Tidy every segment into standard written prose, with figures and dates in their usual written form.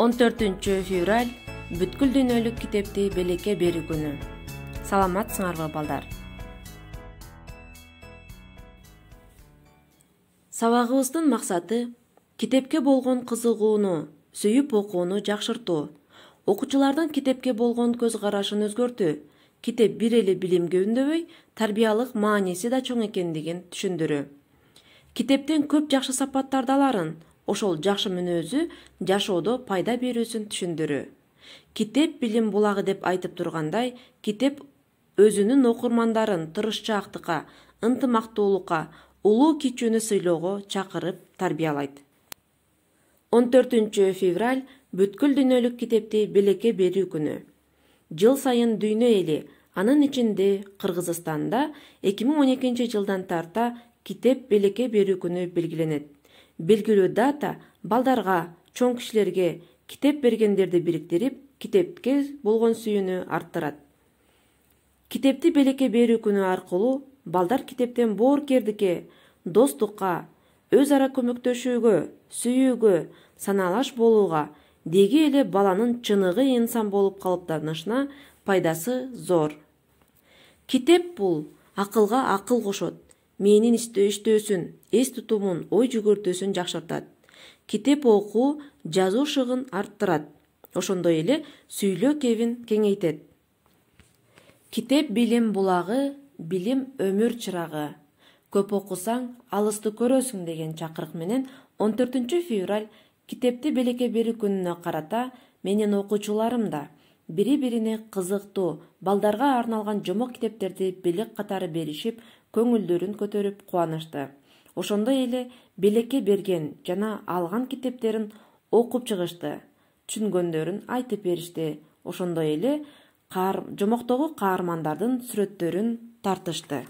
14 февраль бүткүл дүйнөлүк китепти белекке берүү күнү. Саламатсыңарбы балдар? Сабагыбыздын максаты китепке болгон кызыгууну, сүйүп окууну жакшыртуу. Окуучулардын китепке болгон көз карашын өзгөртүү. Китеп бир эле билимге үндөбөй, тарбиялык мааниси да чоң экендигин түшүндүрүү. Китептен көп жакшы сапаттарды аларын, ошол жакшы мүнөзү жашоодо пайда берүүсүн түшүндүрүү. Китеп билим булагы деп айтып тургандай, китеп өзүнүн окурмандарын тырышчаактыкка, ынтымактуулукка, улуу кичүүнү сыйлоого чакырып тарбиялайт. 14 февраль бүткүл дүйнөлүк китепти белекке берүү күнү. Жыл сайын дүйнө эли, анын ичинде Кыргызстанда 2012 жылдан тарта китеп белекке берүү күнү белгиленет. Белгилүү дата балдарга, чоң кишилерге китеп бергендерди бириктирип, китепке болгон сүйүүнү арттырат. Китепти белекке берүү күнү аркылуу балдар китептен боорукердикке, достукка, өз ара көмөктөшүүгө, сүйүүгө, санаалаш болууга, деги эле баланын чыныгы инсан болуп калыптанышына пайдасы зор. Китеп бул акылга акыл кошот, мээнин иштөөсүн, эс тутумун, ой жүгүртүүсүн жакшыртат. Китеп окуу жазуу шыгын арттырат. Ошондой эле сүйлөө кебин кеңейтет. Китеп билим булагы, билим өмүр чырагы. Көп окусаң, алысты көрөсүң деген чакырык менен 14 февраль китепти белекке берүү күнүнө карата менин окуучуларым да бири-бирине кызыктуу, балдарга арналган жомок китептерди белек катары беришип, көңүлдөрүн көтөрүп кубанышты. Ошондой эле белекке берген жана алган китептерин окуп чыгышты, түшүнгөндөрүн айтып беришти. Ошондой эле жомоктогу каармандардын сүрөттөрүн тартышты.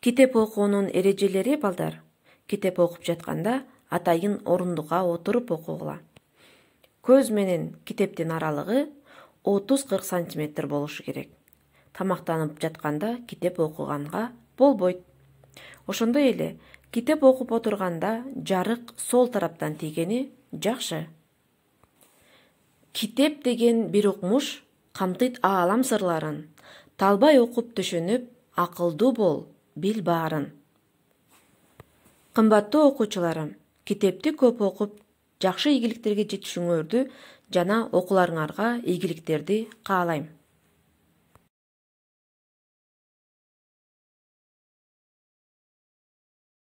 Китеп окуунун эрежелери балдар. Китеп окуп жатканда атайын орундукка отуруп окугула. Көз менен китептин аралыгы 30-40 сантиметр болушу керек. Тамактанып жатканда китеп окуганга болбойт. Ошондой эле китеп окуп отурганда жарык сол тараптан тийгени жакшы. Китеп деген бир укмуш камтыйт аалам сырларын. Талбай окуп түшүнүп, акылдуу бол, бил баарын. Кымбаттуу окуучуларым, китепти көп окуп, жакшы ийгиликтерге жетишүүңөрдү жана окууларыңарга ийгиликтерди каалайм.